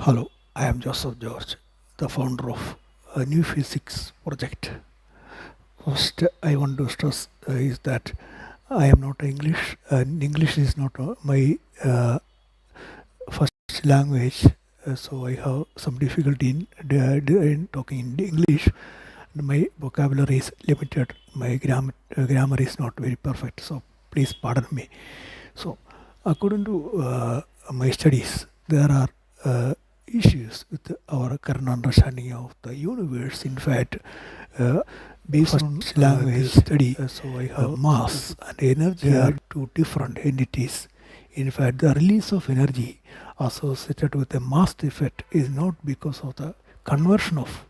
Hello, I am Joseph George, the founder of a New Physics project. First, I want to stress is that I am not English, and English is not my first language, so I have some difficulty in talking in English. My vocabulary is limited, my grammar is not very perfect, so please pardon me. So, according to my studies, there are issues with our current understanding of the universe. In fact, uh, based on language study, so I have mass and energy are two different entities. In fact, the release of energy associated with the mass defect is not because of the conversion of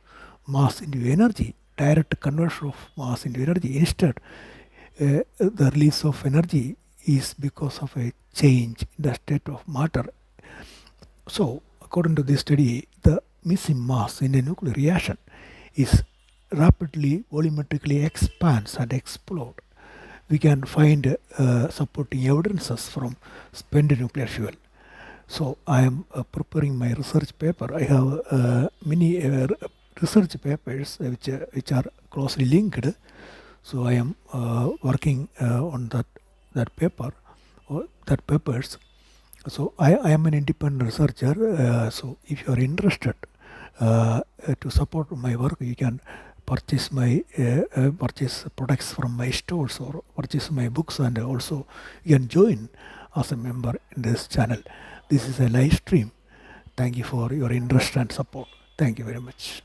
mass into energy, direct conversion of mass into energy. Instead, the release of energy is because of a change in the state of matter. So, according to this study, the missing mass in a nuclear reaction is rapidly volumetrically expands and explode. We can find supporting evidences from spent nuclear fuel. So I am preparing my research paper. I have many research papers which are closely linked. So I am working on that paper or that papers. So I am an independent researcher. So if you are interested to support my work, you can purchase my purchase products from my stores or purchase my books, and also you can join as a member in this channel. This is a live stream. Thank you for your interest and support. Thank you very much.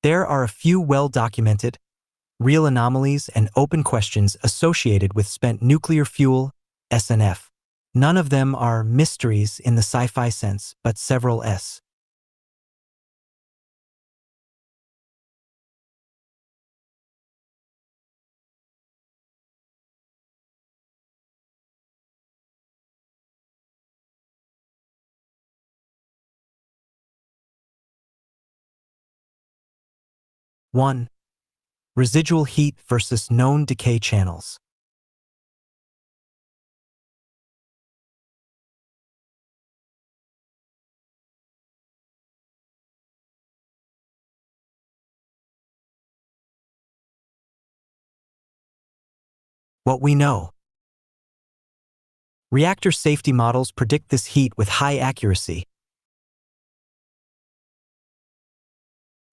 There are a few well-documented, real anomalies and open questions associated with spent nuclear fuel, SNF. None of them are mysteries in the sci-fi sense, but several S. One, residual heat versus known decay channels. What we know. Reactor safety models predict this heat with high accuracy.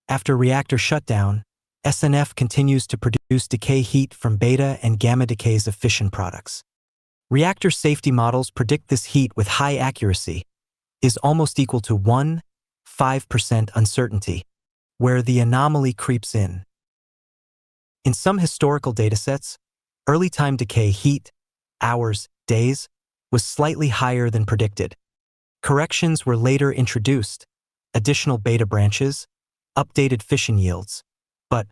After reactor shutdown, SNF continues to produce decay heat from beta and gamma decays of fission products. Reactor safety models predict this heat with high accuracy is almost equal to 1.5% uncertainty, where the anomaly creeps in. In some historical datasets, early time decay heat, hours, days, was slightly higher than predicted. Corrections were later introduced, additional beta branches, updated fission yields, but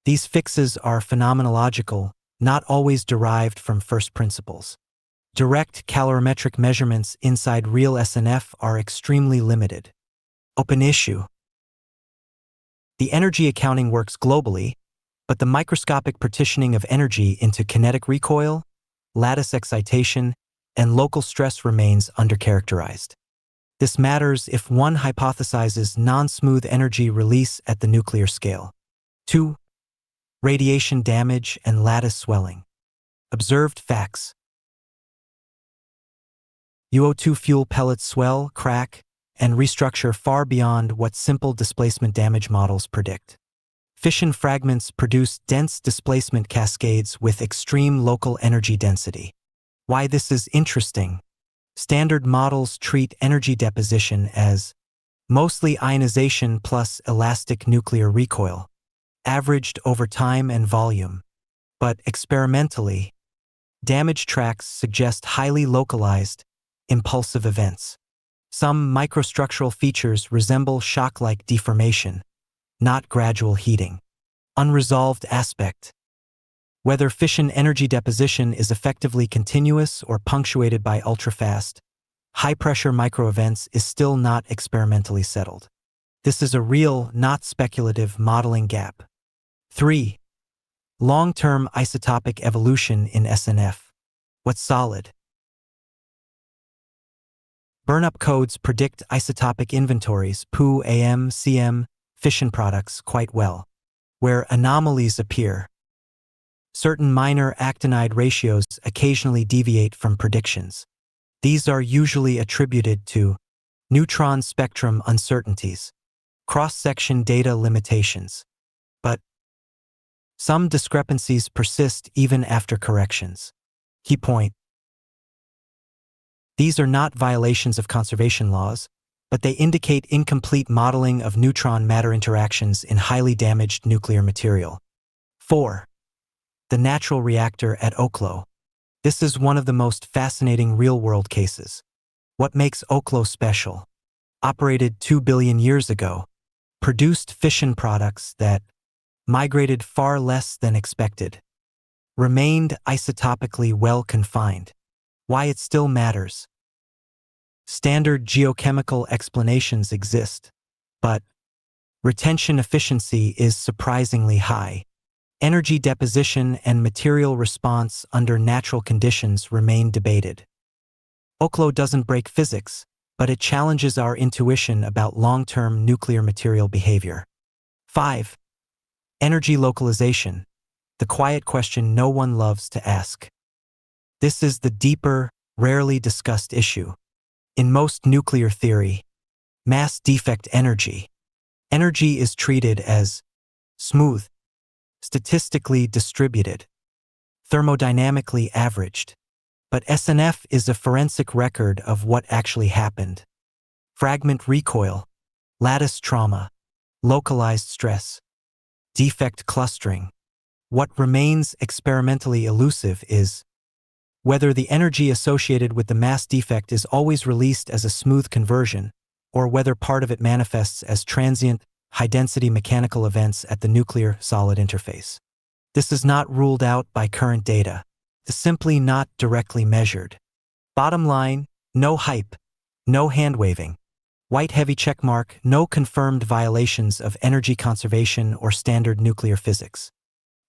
these fixes are phenomenological, not always derived from first principles. Direct calorimetric measurements inside real SNF are extremely limited. Open issue. The energy accounting works globally, but the microscopic partitioning of energy into kinetic recoil, lattice excitation, and local stress remains undercharacterized. This matters if one hypothesizes non-smooth energy release at the nuclear scale. 2. Radiation damage and lattice swelling. Observed facts. UO2 fuel pellets swell, crack, and restructure far beyond what simple displacement damage models predict. Fission fragments produce dense displacement cascades with extreme local energy density. Why this is interesting. Standard models treat energy deposition as mostly ionization plus elastic nuclear recoil, averaged over time and volume. But experimentally, damage tracks suggest highly localized, impulsive events. Some microstructural features resemble shock-like deformation, not gradual heating. Unresolved aspect. Whether fission energy deposition is effectively continuous or punctuated by ultrafast, high-pressure microevents is still not experimentally settled. This is a real, not speculative modeling gap. 3. Long-term isotopic evolution in SNF. What's solid? Burnup codes predict isotopic inventories, PU, AM, CM, fission products quite well. Where anomalies appear, certain minor actinide ratios occasionally deviate from predictions. These are usually attributed to neutron spectrum uncertainties, cross-section data limitations. But some discrepancies persist even after corrections. Key point. These are not violations of conservation laws, but they indicate incomplete modeling of neutron-matter interactions in highly damaged nuclear material. 4. The natural reactor at Oklo. This is one of the most fascinating real-world cases. What makes Oklo special? Operated 2 billion years ago, produced fission products that migrated far less than expected, remained isotopically well confined. Why it still matters. Standard geochemical explanations exist, but retention efficiency is surprisingly high. Energy deposition and material response under natural conditions remain debated. Oklo doesn't break physics, but it challenges our intuition about long-term nuclear material behavior. 5. Energy localization, the quiet question no one loves to ask. This is the deeper, rarely discussed issue. In most nuclear theory, mass defect energy is treated as smooth, statistically distributed, thermodynamically averaged. But SNF is a forensic record of what actually happened. Fragment recoil, lattice trauma, localized stress, defect clustering. What remains experimentally elusive is whether the energy associated with the mass defect is always released as a smooth conversion, or whether part of it manifests as transient, high-density mechanical events at the nuclear-solid interface. This is not ruled out by current data. It's simply not directly measured. Bottom line, no hype, no hand-waving. White heavy checkmark, no confirmed violations of energy conservation or standard nuclear physics.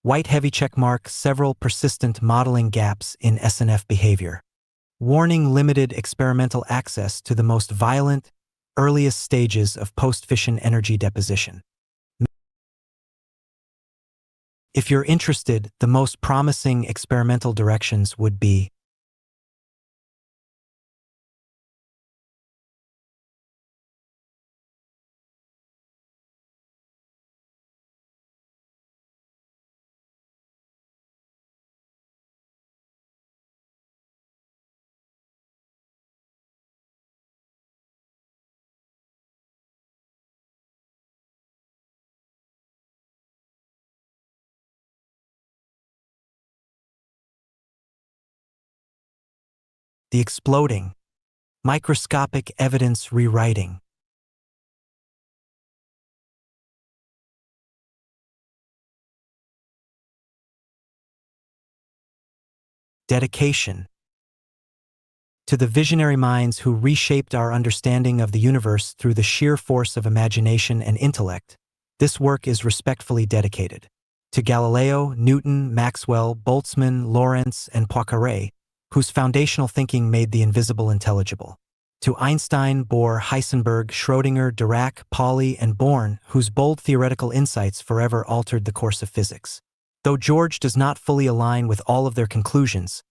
White heavy checkmark, several persistent modeling gaps in SNF behavior. Warning, limited experimental access to the most violent, earliest stages of post-fission energy deposition. If you're interested, the most promising experimental directions would be the exploding, microscopic evidence rewriting. Dedication. To the visionary minds who reshaped our understanding of the universe through the sheer force of imagination and intellect, this work is respectfully dedicated. To Galileo, Newton, Maxwell, Boltzmann, Lorentz, and Poincaré, whose foundational thinking made the invisible intelligible. To Einstein, Bohr, Heisenberg, Schrödinger, Dirac, Pauli, and Born, whose bold theoretical insights forever altered the course of physics. Though George does not fully align with all of their conclusions,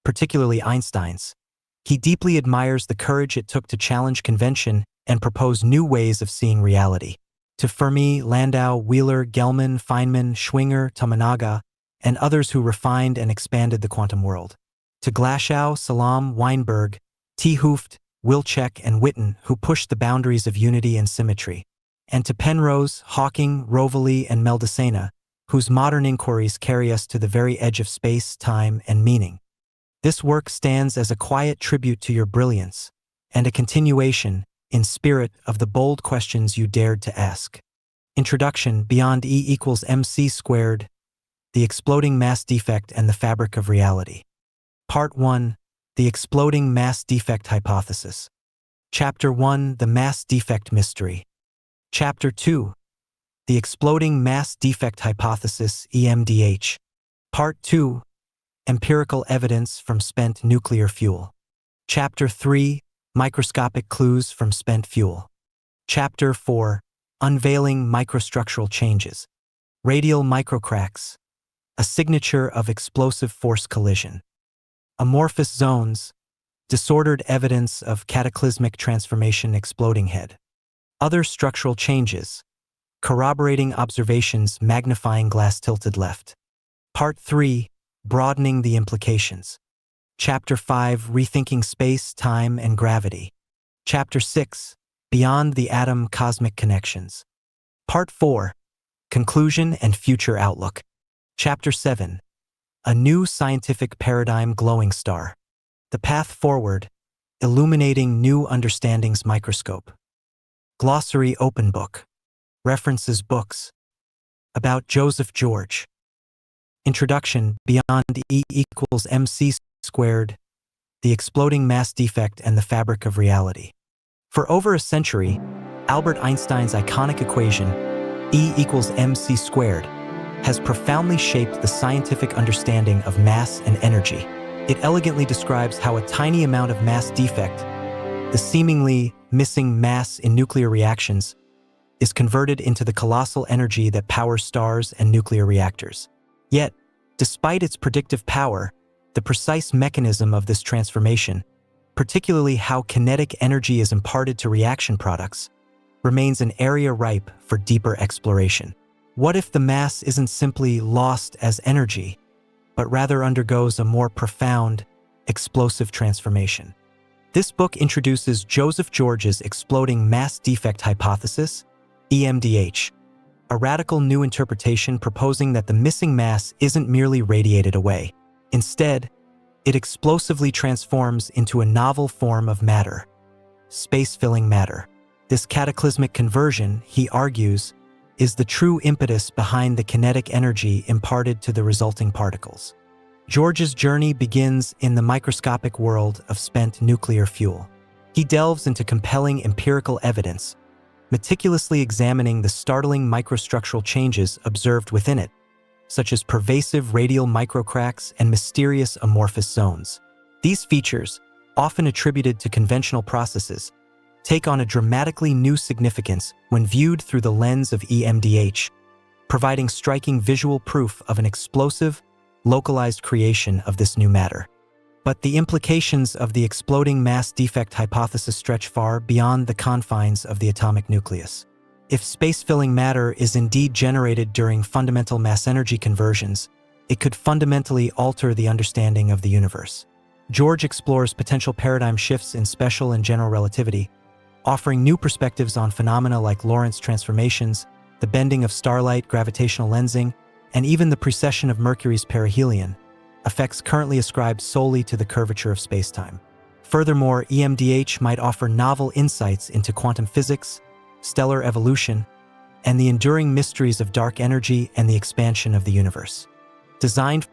particularly Einstein's, he deeply admires the courage it took to challenge convention and propose new ways of seeing reality. To Fermi, Landau, Wheeler, Gell-Mann, Feynman, Schwinger, Tominaga, and others who refined and expanded the quantum world. To Glashow, Salam, Weinberg, T. Hooft, Wilczek, and Witten, who pushed the boundaries of unity and symmetry. And to Penrose, Hawking, Rovelli, and Meldacena, whose modern inquiries carry us to the very edge of space, time, and meaning. This work stands as a quiet tribute to your brilliance and a continuation, in spirit, of the bold questions you dared to ask. Introduction: Beyond E equals mc squared, the exploding mass defect and the fabric of reality. Part 1: The exploding mass defect hypothesis. Chapter 1: The mass defect mystery. Chapter 2: The exploding mass defect hypothesis (EMDH). Part 2: Empirical evidence from spent nuclear fuel. Chapter 3: Microscopic clues from spent fuel. Chapter 4: Unveiling microstructural changes. Radial microcracks, a signature of explosive force collision. Amorphous zones, disordered evidence of cataclysmic transformation exploding head. Other structural changes, corroborating observations magnifying glass tilted left. Part 3: Broadening the implications. Chapter 5: Rethinking space, time, and gravity. Chapter 6: Beyond the atom, cosmic connections. Part 4: Conclusion and future outlook. Chapter 7: A new scientific paradigm, glowing star. The path forward, illuminating new understandings microscope. Glossary open book. References books. About Joseph George. Introduction: Beyond E equals mc squared, the exploding mass defect and the fabric of reality. For over a century, Albert Einstein's iconic equation, E equals mc squared, has profoundly shaped the scientific understanding of mass and energy. It elegantly describes how a tiny amount of mass defect, the seemingly missing mass in nuclear reactions, is converted into the colossal energy that powers stars and nuclear reactors. Yet, despite its predictive power, the precise mechanism of this transformation, particularly how kinetic energy is imparted to reaction products, remains an area ripe for deeper exploration. What if the mass isn't simply lost as energy, but rather undergoes a more profound, explosive transformation? This book introduces Joseph George's exploding mass defect hypothesis, EMDH, a radical new interpretation proposing that the missing mass isn't merely radiated away. Instead, it explosively transforms into a novel form of matter, space-filling matter. This cataclysmic conversion, he argues, is the true impetus behind the kinetic energy imparted to the resulting particles. George's journey begins in the microscopic world of spent nuclear fuel. He delves into compelling empirical evidence, meticulously examining the startling microstructural changes observed within it, such as pervasive radial microcracks and mysterious amorphous zones. These features, often attributed to conventional processes, take on a dramatically new significance when viewed through the lens of EMDH, providing striking visual proof of an explosive, localized creation of this new matter. But the implications of the exploding mass defect hypothesis stretch far beyond the confines of the atomic nucleus. If space-filling matter is indeed generated during fundamental mass-energy conversions, it could fundamentally alter the understanding of the universe. George explores potential paradigm shifts in special and general relativity, offering new perspectives on phenomena like Lorentz transformations, the bending of starlight, gravitational lensing, and even the precession of Mercury's perihelion, effects currently ascribed solely to the curvature of spacetime. Furthermore, EMDH might offer novel insights into quantum physics, stellar evolution, and the enduring mysteries of dark energy and the expansion of the universe. Designed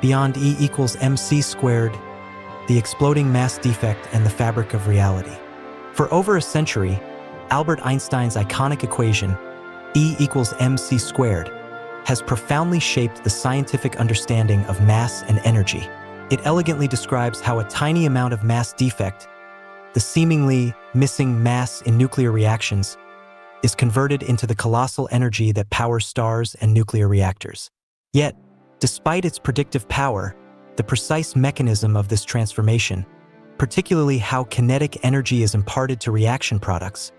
beyond E equals mc squared, the exploding mass defect and the fabric of reality. For over a century, Albert Einstein's iconic equation, E equals mc squared, has profoundly shaped the scientific understanding of mass and energy. It elegantly describes how a tiny amount of mass defect, the seemingly missing mass in nuclear reactions, is converted into the colossal energy that powers stars and nuclear reactors. Yet, despite its predictive power, the precise mechanism of this transformation, particularly how kinetic energy is imparted to reaction products,